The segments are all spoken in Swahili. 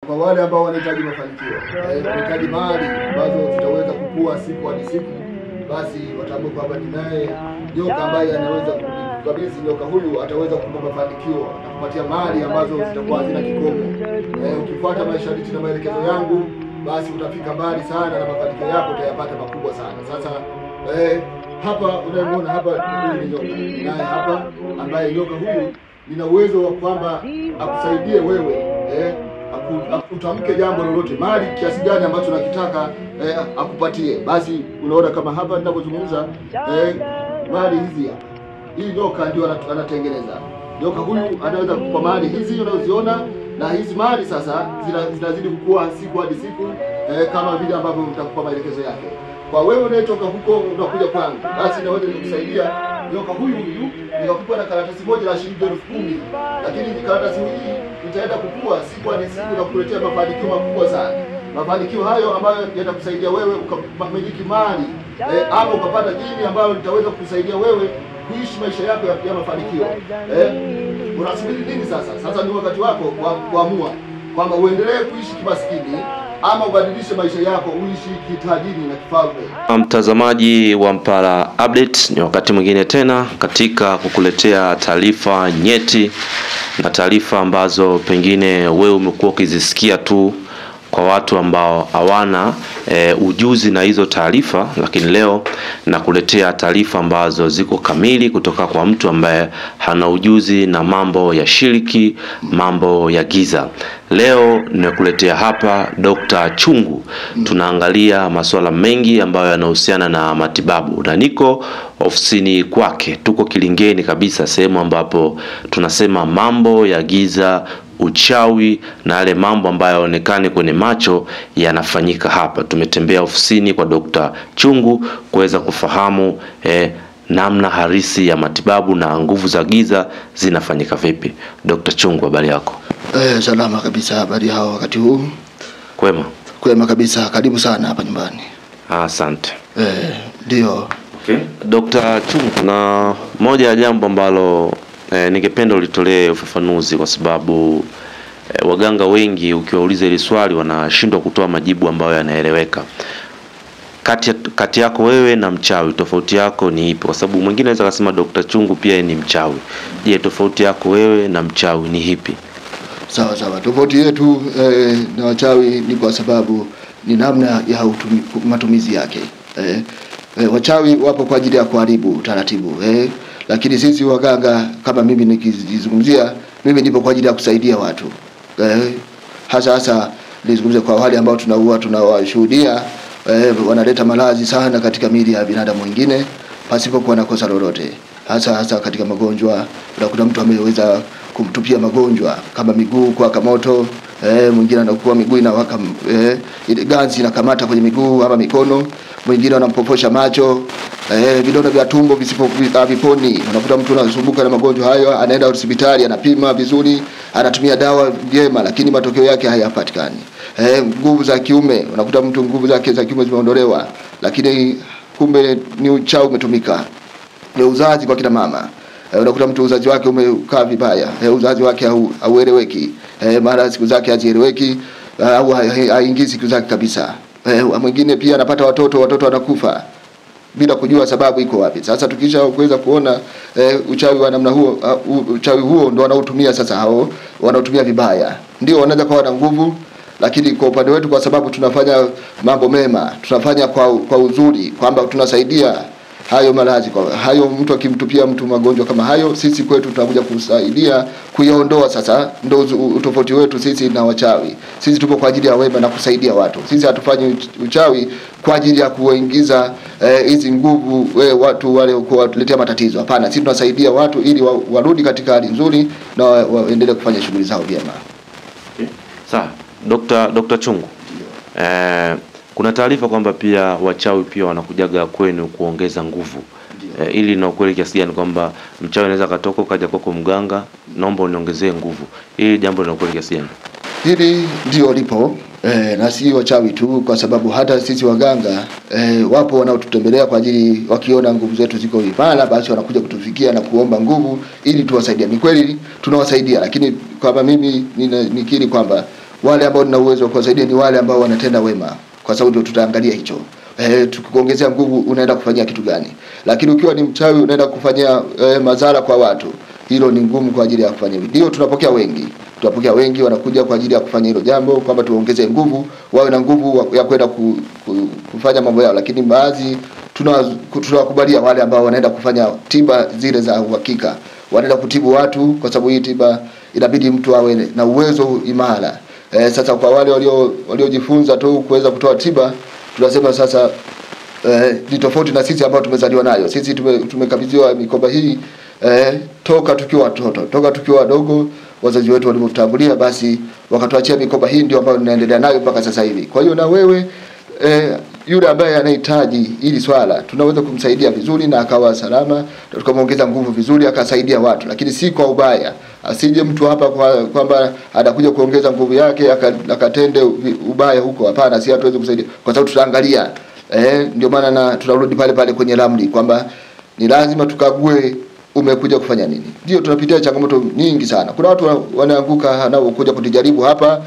kwa wale ambao wanahitaji mafanikio, wanahitaji mali ambazo zitaweza kukua siku hadi siku, basi watambue kwamba ninaye nyoka ambaye anaweza kukabidhi. Nyoka huyu ataweza kukupa mafanikio na kupatia mali ambazo zitakuwa hazina kikomo. Ukifuata masharti na maelekezo yangu, basi utafika mbali sana na mafanikio yako utayapata makubwa sana. Sasa hapa unayemwona hapa ni nyoka, naye hapa ambaye nyoka huyu nina uwezo wa kwamba akusaidie wewe utamke jambo lolote, mali kiasi gani ambacho nakitaka akupatie. Basi unaona kama hapa ninapozungumza mali hizi hapa, hii nyoka ndio anatengeneza. Nyoka huyu anaweza kukupa mali hizi unazoziona, na hizi mali sasa zinazidi kukua siku hadi siku, kama vile ambavyo nitakupa maelekezo yake. Kwa wewe unayetoka huko unakuja kwangu, basi naweza kukusaidia. Nyoka huyu nikakupa na karatasi moja la shilingi 10,000, lakini karatasi hii itaenda kukua siku hadi siku na kukuletea mafanikio makubwa sana. Mafanikio hayo ambayo yatakusaidia wewe ukamiliki mali, ama ukapata jini ambayo litaweza kukusaidia wewe kuishi maisha yako ya mafanikio. Unasubiri nini sasa? Sasa ni wakati wako kuamua kwamba uendelee kuishi kimaskini ama ubadilishe maisha yako uishi kitajiri na kifalme. Mtazamaji wa Mpala Update, ni wakati mwingine tena katika kukuletea taarifa nyeti na taarifa ambazo pengine wewe umekuwa ukizisikia tu kwa watu ambao hawana ujuzi na hizo taarifa, lakini leo nakuletea taarifa ambazo ziko kamili kutoka kwa mtu ambaye hana ujuzi na mambo ya shiriki, mambo ya giza. Leo nakuletea hapa Dr. Chungu. Tunaangalia masuala mengi ambayo yanahusiana na matibabu, na niko ofisini kwake. Tuko Kilingeni kabisa, sehemu ambapo tunasema mambo ya giza, uchawi na yale mambo ambayo yaonekane kwenye macho yanafanyika hapa. Tumetembea ofisini kwa Dr. Chungu kuweza kufahamu namna harisi ya matibabu na nguvu za giza zinafanyika vipi. Dr. Chungu, habari yako? Salama kabisa. Habari hao wakati huu? Kwema. Kwema kabisa. Karibu sana hapa nyumbani. Asante. Ndio. Okay. Dr. Chungu, na moja ya jambo ambalo ningependa ulitolee ufafanuzi, kwa sababu waganga wengi ukiwauliza hili swali wanashindwa kutoa majibu ambayo yanaeleweka. Kati yako wewe na mchawi, tofauti yako ni ipi? Kwa sababu mwingine anaweza kusema Dr. Chungu pia ni mchawi. Je, tofauti yako wewe na mchawi ni ipi? Sawa. Tofauti yetu na wachawi ni kwa sababu ni namna ya matumizi yake. Wachawi wapo kwa ajili ya kuharibu taratibu, lakini sisi waganga, kama mimi nikizungumzia, mimi nipo kwa ajili ya kusaidia watu. Hasa nizungumze kwa wale ambao tunawashuhudia wanaleta maradhi sana katika miili ya binadamu wengine pasipo kuwa na kosa lolote. Hasa katika magonjwa, unakuta mtu ameweza kumtupia magonjwa kama miguu kwa moto, mwingine anakuwa miguu inawaka, ile ganzi inakamata kwenye miguu ama mikono, mwingine anampofosha macho, vidonda vya tumbo viponi. Unakuta mtu anasumbuka na magonjwa hayo, anaenda hospitali, anapima vizuri, anatumia dawa vyema, lakini matokeo yake hayapatikani. Nguvu za kiume, unakuta mtu nguvu zake za kiume zimeondolewa, lakini kumbe ni uchawi umetumika. Ni uzazi kwa kina mama, unakuta mtu uzazi wake umekaa vibaya, uzazi wake haueleweki, mara siku zake hazieleweki, au haingizi siku zake kabisa. Mwingine pia anapata watoto wanakufa bila kujua sababu iko wapi. Sasa tukisha kuweza kuona uchawi wa namna huo, uchawi huo ndio wanaotumia sasa, hao wanaotumia vibaya. Ndio wanaweza kuwa na nguvu, lakini kwa upande wetu, kwa sababu tunafanya mambo mema, tunafanya kwa uzuri, kwamba tunasaidia hayo maradhi, kwa hayo mtu akimtupia mtu magonjwa kama hayo, sisi kwetu tunakuja kusaidia kuyaondoa. Sasa ndio utofauti wetu sisi na wachawi. Sisi tupo kwa ajili ya wema na kusaidia watu. Sisi hatufanyi uchawi kwa ajili ya kuingiza hizi nguvu watu wale kuwaletea matatizo. Hapana, sisi tunasaidia watu ili warudi katika hali nzuri na waendelee kufanya shughuli zao vyema. Okay. Sawa. Dr. Chungu. Kuna taarifa kwamba pia wachawi pia wanakujaga kwenu kuongeza nguvu. Ili na ukweli kiasi gani kwamba mchawi anaweza katoka kaja kwako mganga, naomba uniongezee nguvu? Hili jambo lina ukweli kiasi gani? Hili ndio lipo, na si wachawi tu, kwa sababu hata sisi waganga wapo wanaotutembelea kwa ajili, wakiona nguvu zetu ziko imara, basi wanakuja kutufikia na kuomba nguvu ili tuwasaidie. Ni kweli tunawasaidia, lakini kama mimi nikiri kwamba wale ambao nina uwezo wa kuwasaidia ni wale ambao wanatenda wema, kwa sababu ndio tutaangalia hicho. Tukikuongezea nguvu unaenda kufanyia kitu gani? Lakini ukiwa ni mchawi unaenda kufanyia madhara kwa watu, hilo ni ngumu kwa ajili ya kufanya hivyo. Ndio tunapokea wengi wanakuja kwa ajili ya kufanya hilo jambo, kwamba tuongeze nguvu, wawe na nguvu ya kwenda kufanya mambo yao. Lakini baadhi tunawakubalia wale ambao wanaenda kufanya tiba zile za uhakika, wanaenda kutibu watu, kwa sababu hii tiba inabidi mtu awe na uwezo imara. Sasa kwa wale waliojifunza tu kuweza kutoa tiba, tunasema sasa ni tofauti na sisi ambao tumezaliwa nayo. Sisi tumekabidhiwa mikoba hii toka tukiwa watoto, toka tukiwa wadogo. Wazazi wetu walipotutangulia, basi wakatuachia mikoba hii, ndio ambayo tunaendelea nayo mpaka sasa hivi. Kwa hiyo na wewe yule ambaye anahitaji hili swala, tunaweza kumsaidia vizuri na akawa salama, tukamwongeza nguvu vizuri akasaidia watu, lakini si kwa ubaya. Asije mtu hapa kwamba anakuja kuongeza nguvu yake akatende ubaya huko. Hapana, si hatuwezi kusaidia, kwa sababu tutaangalia. Ndio maana tunarudi pale pale kwenye ramli kwamba ni lazima tukague umekuja kufanya nini. Ndio tunapitia changamoto nyingi sana. Kuna watu wanaanguka nao kuja kutujaribu hapa,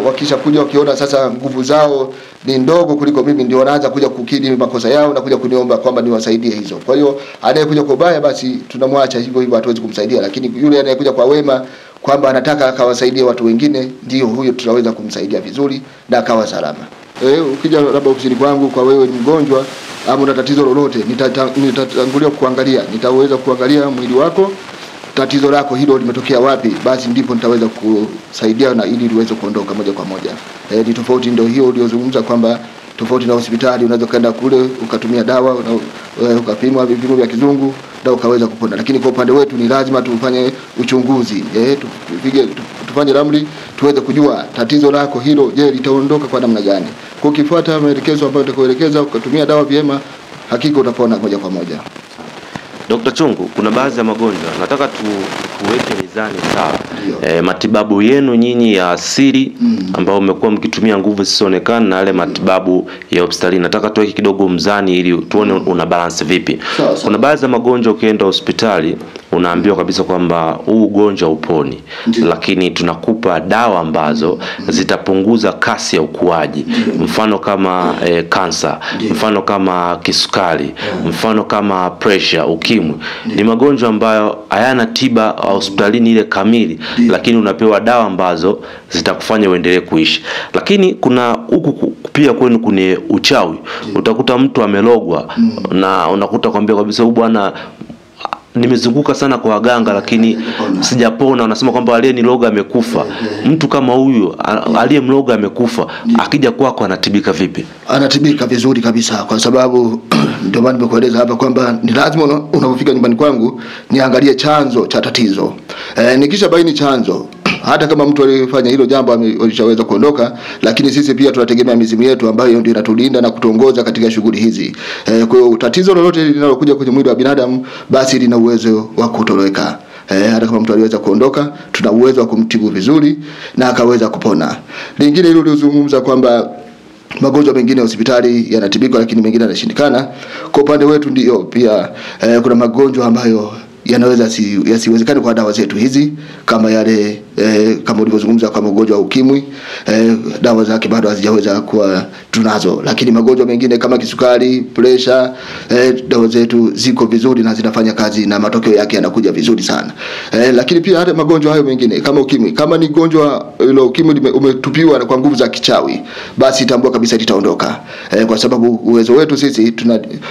wakisha kuja wakiona sasa nguvu zao ni ndogo kuliko mimi, ndio wanaanza kuja kukidi makosa yao na kuja kuniomba kwamba niwasaidie hizo. Kwa hiyo anayekuja kwa ubaya, basi tunamwacha hivyo hivyo, hatuwezi kumsaidia. Lakini yule anayekuja kwa wema kwamba anataka akawasaidie watu wengine, ndio huyo tunaweza kumsaidia vizuri na akawa salama. Ukija labda ofisini kwangu kwa wewe ni mgonjwa ama una tatizo lolote, nitatangulia kuangalia, nitaweza kuangalia mwili wako, tatizo lako hilo limetokea wapi, basi ndipo nitaweza kusaidia na ili liweze kuondoka moja kwa moja. Ni tofauti ndio hiyo uliozungumza kwamba tofauti na hospitali unaweza kwenda kule ukatumia dawa ukapimwa vipimo vya kizungu na ukaweza kupona. Lakini kwa upande wetu ni lazima tufanye uchunguzi, tufanye ramli, tuweze kujua tatizo lako hilo, je, litaondoka kwa namna gani. Kwa ukifuata maelekezo ambayo nitakuelekeza, ukatumia dawa vyema, hakika utapona moja kwa moja. Dr. Chungu, kuna baadhi ya magonjwa nataka tuweke mizani sawa. Matibabu yenu nyinyi ya asili ambao mmekuwa mkitumia nguvu zisizoonekana na yale matibabu ya hospitalini, nataka tuweke kidogo mzani ili tuone una balance vipi. Kuna baadhi ya magonjwa ukienda hospitali unaambiwa kabisa kwamba huu ugonjwa uponi, lakini tunakupa dawa ambazo zitapunguza kasi ya ukuaji. Mfano kama kansa, mfano kama kisukari, mfano kama pressure, ukimwi. Ni magonjwa ambayo hayana tiba hospitalini ile kamili, lakini unapewa dawa ambazo zitakufanya uendelee kuishi. Lakini kuna huku pia kwenu kwenye uchawi, utakuta mtu amelogwa na unakuta kwambia kabisa huyu bwana nimezunguka sana kwa waganga lakini sijapona. Unasema kwamba aliyeniloga amekufa. Mtu kama huyu aliyemloga amekufa, akija kwako anatibika vipi? Anatibika vizuri kabisa, kwa sababu ndio maana nimekueleza hapa kwamba ni lazima unapofika nyumbani kwangu niangalie chanzo cha tatizo. Nikisha baini chanzo, hata kama mtu alifanya hilo jambo alishaweza kuondoka, lakini sisi pia tunategemea mizimu yetu ambayo ndio inatulinda na kutuongoza katika shughuli hizi. Kwa hiyo tatizo lolote linalokuja kwenye mwili wa binadamu, basi lina uwezo wa kutoweka. Hata kama mtu aliweza kuondoka, tuna uwezo wa kumtibu vizuri na akaweza kupona. Lingine hilo ulizungumza kwamba magonjwa mengine hospitali yanatibika lakini mengine yanashindikana. Kwa upande wetu ndio pia kuna magonjwa ambayo yanaweza yasiwezekane kwa dawa zetu hizi, kama yale kama ulivyozungumza kama ugonjwa wa ukimwi, dawa zake bado hazijaweza kuwa tunazo. Lakini magonjwa mengine kama kisukari, pressure, dawa zetu ziko vizuri na zinafanya kazi na matokeo yake yanakuja vizuri sana. Lakini pia hata magonjwa hayo mengine kama ukimwi, kama ni gonjwa ile ukimwi umetupiwa kwa nguvu za kichawi, basi tambua kabisa litaondoka. Kwa sababu uwezo wetu sisi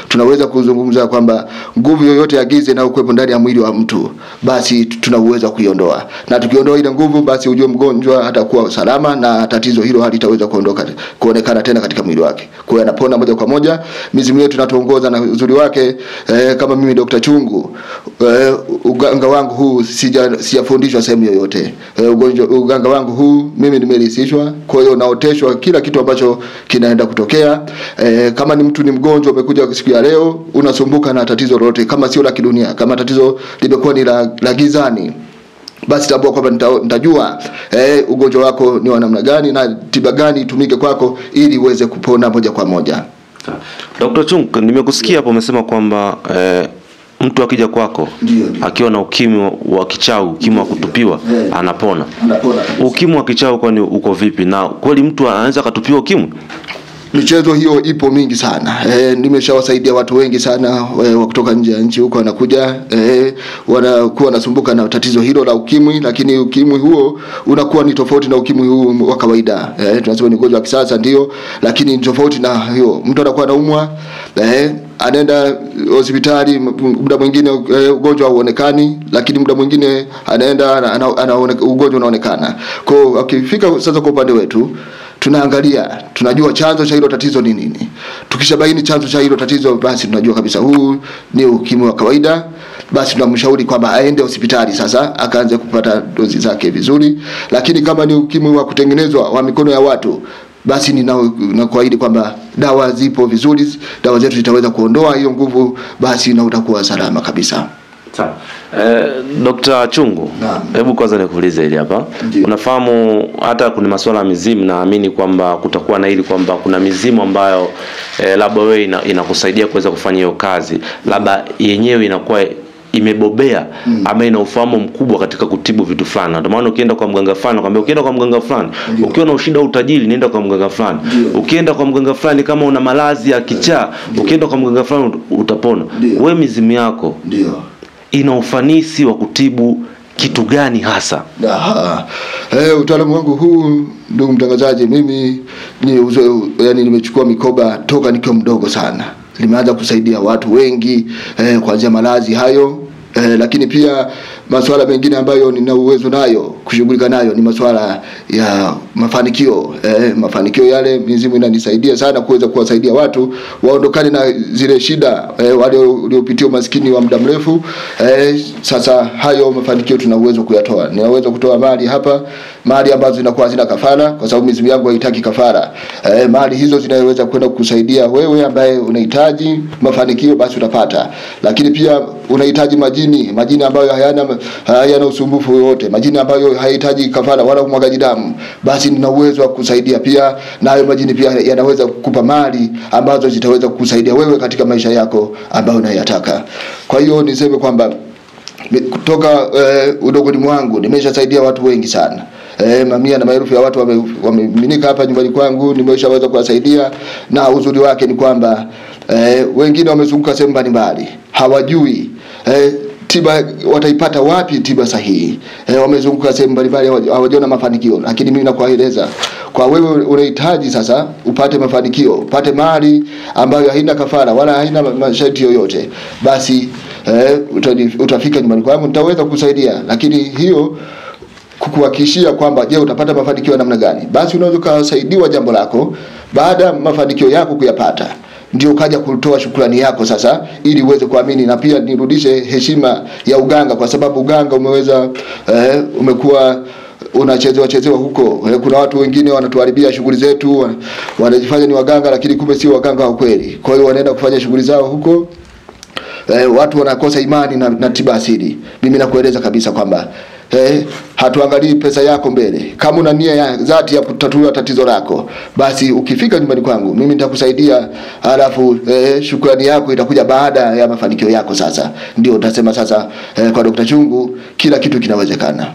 tunaweza kuzungumza kwamba nguvu yoyote ya giza na ukwepo ndani ya mwili wa mtu, basi tuna uwezo wa kuiondoa. Na tukiondoa ile nguvu, basi ujue mgonjwa atakuwa salama na tatizo hilo halitaweza kuonekana tena katika mwili wake. Kwa hiyo anapona moja kwa moja. Mizimu yetu inatuongoza na uzuri wake. Kama mimi Dr. Chungu, uganga wangu huu sijafundishwa sehemu yoyote. Uganga wangu huu mimi nimerisishwa, kwa hiyo naoteshwa kila kitu ambacho kinaenda kutokea. Kama ni mtu ni mgonjwa umekuja siku ya leo unasumbuka na tatizo lolote, kama sio la kidunia, kama tatizo limekuwa ni la gizani, basi tambua kwamba nitajua ugonjwa wako ni wa namna gani na tiba gani itumike kwako ili uweze kupona moja kwa moja. Dr. Chungu, nimekusikia hapo umesema kwamba mtu akija kwako akiwa na ukimwi wa kichawi, ukimwi wa kutupiwa, anapona. Ukimwi wa kichawi kwani uko vipi, na kweli mtu anaweza kutupiwa ukimwi? Michezo hiyo ipo mingi sana. Nimeshawasaidia watu wengi sana wa kutoka nje ya nchi huko, wanakuja wanakuwa wanasumbuka na tatizo hilo la ukimwi, lakini ukimwi huo unakuwa ni tofauti na ukimwi huu wa kawaida. Tunasema ni ugonjwa wa kisasa ndio, lakini ni tofauti na hiyo. Mtu anakuwa anaumwa, anaenda hospitali, muda mwingine ugonjwa hauonekani, lakini muda mwingine anaenda ugonjwa unaonekana. Kwa akifika sasa kwa upande wetu, tunaangalia, tunajua chanzo cha hilo tatizo ni nini. Tukishabaini chanzo cha hilo tatizo, basi tunajua kabisa huu ni ukimwi wa kawaida. Basi tunamshauri kwamba aende hospitali sasa akaanze kupata dozi zake vizuri. Lakini kama ni ukimwi wa kutengenezwa wa mikono ya watu, basi ninakuahidi kwamba dawa zipo vizuri, dawa zetu zitaweza kuondoa hiyo nguvu, basi na utakuwa salama kabisa. Sawa. Dr. Chungu, hebu kwanza nikuulize hili hapa. Unafahamu hata kuna masuala ya mizimu, naamini kwamba kutakuwa na hili kwamba kuna mizimu ambayo labda wewe inakusaidia kuweza kufanya hiyo kazi, labda yenyewe inakuwa imebobea ama ina ufahamu mkubwa katika kutibu vitu fulani. Ndio maana ukienda kwa mganga fulani, nakwambia ukienda kwa mganga fulani, ukiwa na ushida utajiri, nenda kwa mganga fulani. Ukienda kwa mganga fulani kama una malazi ya kichaa, ukienda kwa mganga fulani utapona. Wewe mizimu yako ina ufanisi wa kutibu kitu gani hasa? Utaalamu wangu huu, ndugu mtangazaji, mimi nimechukua mikoba toka nikiwa mdogo sana. Limeanza kusaidia watu wengi kuanzia malazi hayo, lakini pia masuala mengine ambayo nina uwezo nayo kushughulika nayo ni masuala ya mafanikio. Mafanikio yale mizimu inanisaidia sana kuweza kuwasaidia watu waondokane na zile shida wale waliopitia umaskini wa muda mrefu. Sasa hayo mafanikio tuna uwezo kuyatoa. Ninaweza kutoa mali hapa, mali ambazo zinakuwa hazina kafara kwa sababu mizimu yangu haitaki kafara. Mali hizo zinaweza kwenda kukusaidia wewe ambaye unahitaji mafanikio, basi utapata. Lakini pia unahitaji majini ambayo hayana usumbufu wowote, majini ambayo hayahitaji kafara wala umwagaji damu, basi nina uwezo wa kusaidia pia, na hayo majini pia yanaweza kukupa mali ambazo zitaweza kukusaidia wewe katika maisha yako ambayo unayataka. Kwa hiyo niseme kwamba kutoka udogoni mwangu nimeshasaidia watu wengi sana. Mamia na maelfu ya watu wameminika hapa nyumbani kwangu, nimeshaweza kuwasaidia. Na uzuri wake ni kwamba wengine wamezunguka sehemu mbalimbali, hawajui tiba wataipata wapi, tiba sahihi. Wamezunguka sehemu mbalimbali, hawajaona mafanikio. Lakini mimi nakueleza, kwa wewe unahitaji sasa upate mafanikio, upate mali ambayo haina kafara wala haina masharti yoyote, basi utafika nyumbani kwangu, nitaweza kukusaidia. Lakini hiyo kukuhakikishia kwamba je, utapata mafanikio namna gani, basi unaweza kusaidiwa jambo lako, baada mafanikio yako kuyapata ndio kaja kutoa shukrani yako sasa, ili uweze kuamini. Na pia nirudishe heshima ya uganga, kwa sababu uganga umekuwa unachezewa huko. Kuna watu wengine wanatuharibia shughuli zetu, wanajifanya ni waganga, lakini kumbe sio waganga wa kweli. Kwa hiyo wanaenda kufanya shughuli zao huko, watu wanakosa imani na tiba asili. Mimi nakueleza kabisa kwamba hatuangalii pesa yako mbele. Kama una nia ya dhati ya kutatua tatizo lako, basi ukifika nyumbani kwangu mimi nitakusaidia, alafu shukrani yako itakuja baada ya mafanikio yako. Sasa ndio utasema sasa, kwa Dr. Chungu kila kitu kinawezekana.